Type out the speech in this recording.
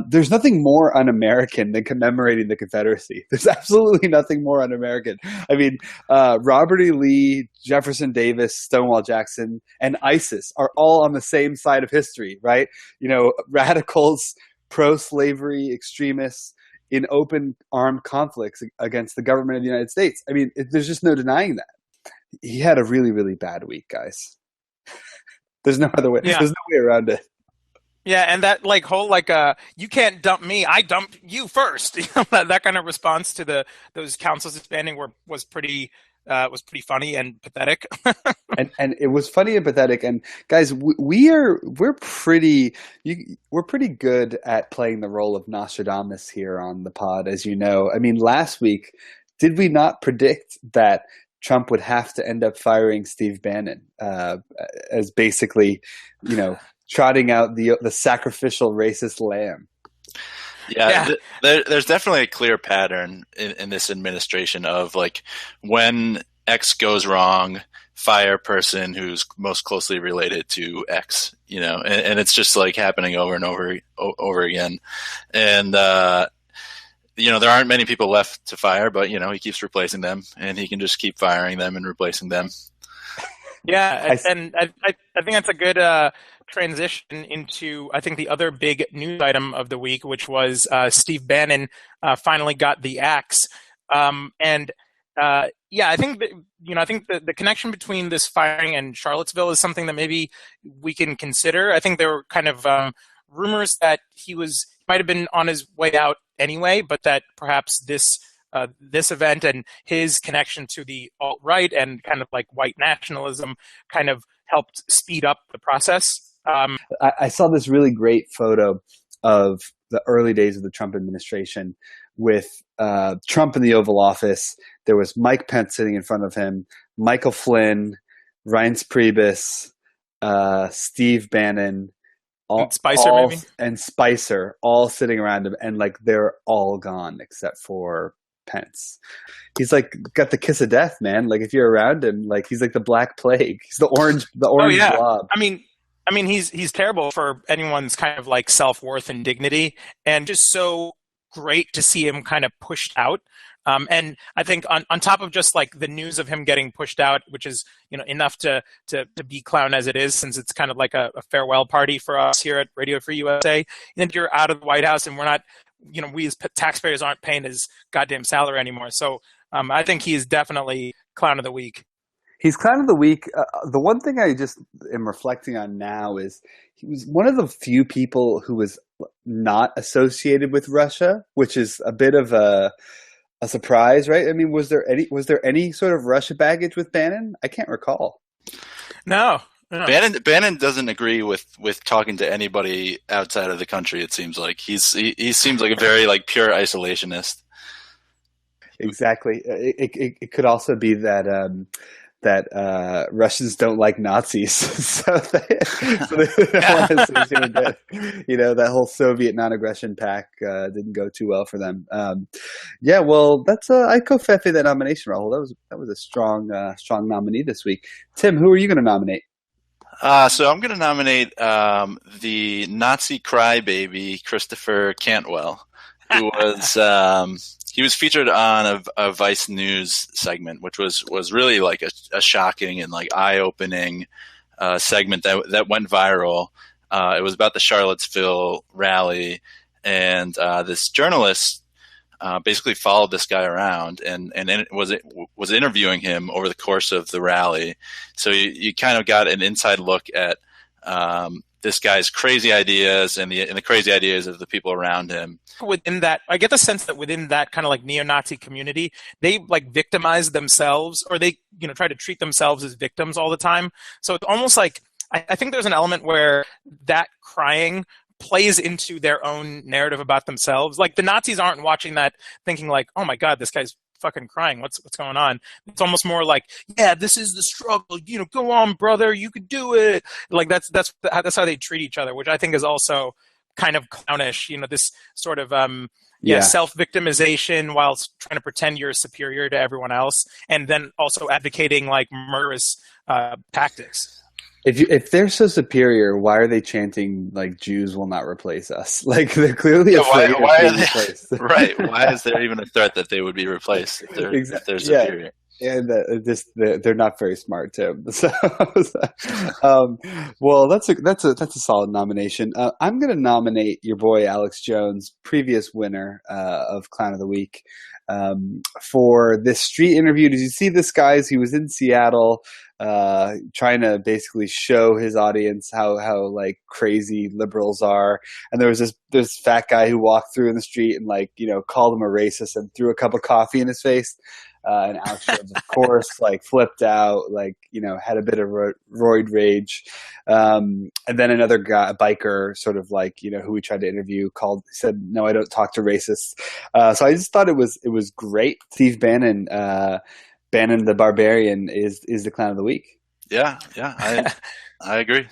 There's nothing more un-American than commemorating the Confederacy. There's absolutely nothing more un-American. I mean, Robert E. Lee, Jefferson Davis, Stonewall Jackson, and ISIS are all on the same side of history, right? You know, radicals, pro-slavery extremists in open armed conflicts against the government of the United States. I mean, there's just no denying that. He had a really, really bad week, guys. There's no other way. Yeah. There's no way around it. Yeah, and that like whole you can't dump me, I dumped you first. That kind of response to those councils expanding was pretty funny and pathetic. and it was funny and pathetic. And guys, we're pretty good at playing the role of Nostradamus here on the pod, as you know. I mean, last week, did we not predict that Trump would have to end up firing Steve Bannon as basically, you know, trotting out the sacrificial racist lamb? Yeah. There's definitely a clear pattern in this administration of like when X goes wrong, fire person who's most closely related to X, you know, and it's just like happening over and over again. And, you know, there aren't many people left to fire, but, you know, he keeps replacing them and he can just keep firing them and replacing them. Yeah. And I think that's a good transition into, I think, the other big news item of the week, which was Steve Bannon finally got the axe. Yeah, I think that, you know, I think the connection between this firing and Charlottesville is something that maybe we can consider. I think there were kind of rumors that he might have been on his way out anyway, but that perhaps this event and his connection to the alt-right and kind of like white nationalism kind of helped speed up the process. I saw this really great photo of the early days of the Trump administration with Trump in the Oval Office. There was Mike Pence sitting in front of him, Michael Flynn, Reince Priebus, Steve Bannon, and Spicer and Spicer all sitting around him, and like they're all gone except for Pence. He's like got the kiss of death, man. Like if you're around him, like he's like the Black Plague. He's the orange blob. I mean, he's terrible for anyone's kind of like self-worth and dignity, and just so great to see him kind of pushed out. And I think on top of just like the news of him getting pushed out, which is, you know, enough to be clown as it is, since it's kind of like a farewell party for us here at Radio Free USA. And you're out of the White House, and we're not, you know, we as taxpayers aren't paying his goddamn salary anymore. So I think he is definitely clown of the week. He's clown of the week. The one thing I just am reflecting on now is he was one of the few people who was not associated with Russia, which is a bit of a surprise, right? I mean, was there any sort of Russia baggage with Bannon? I can't recall. No. Bannon doesn't agree with talking to anybody outside of the country. It seems like he seems like a very like pure isolationist. Exactly. It could also be that Russians don't like Nazis, so they don't want to associate with that. You know, that whole Soviet non-aggression pact didn't go too well for them. Yeah, well, that's I co-fefe that nomination, Rahul. That was a strong nominee this week. Tim, who are you going to nominate? So I'm going to nominate the Nazi crybaby Christopher Cantwell, who was. He was featured on a Vice News segment, which was really like a shocking and like eye-opening segment that went viral. It was about the Charlottesville rally, and this journalist basically followed this guy around and was interviewing him over the course of the rally. So you kind of got an inside look at this guy's crazy ideas and the crazy ideas of the people around him. Within that, I get the sense that within that kind of like neo-Nazi community, they like victimize themselves, or they, you know, try to treat themselves as victims all the time. So it's almost like I think there's an element where that crying plays into their own narrative about themselves. Like the Nazis aren't watching that thinking like, oh my God, this guy's fucking crying. What's going on? It's almost more like, yeah, this is the struggle. You know, go on, brother. You could do it. Like that's how they treat each other, which I think is also kind of clownish. You know, this sort of self-victimization while trying to pretend you're superior to everyone else, and then also advocating like murderous tactics. if they're so superior, why are they chanting like Jews will not replace us? Like they're clearly Yeah, afraid why of are being they replaced. right? Why is there even a threat that they would be replaced if they're superior? And they're not very smart too. So, um, well, that's a solid nomination. I'm going to nominate your boy Alex Jones, previous winner of Clown of the Week, for this street interview. Did you see this, guys? He was in Seattle, trying to basically show his audience how like crazy liberals are. And there was this fat guy who walked through in the street and like called him a racist and threw a cup of coffee in his face. And Alex Jones, of course, like flipped out, like, had a bit of roid rage. And then another guy, a biker, sort of like, who we tried to interview, said, "No, I don't talk to racists." So I just thought it was great. Steve Bannon, Bannon the Barbarian is the Clown of the Week. Yeah, I agree.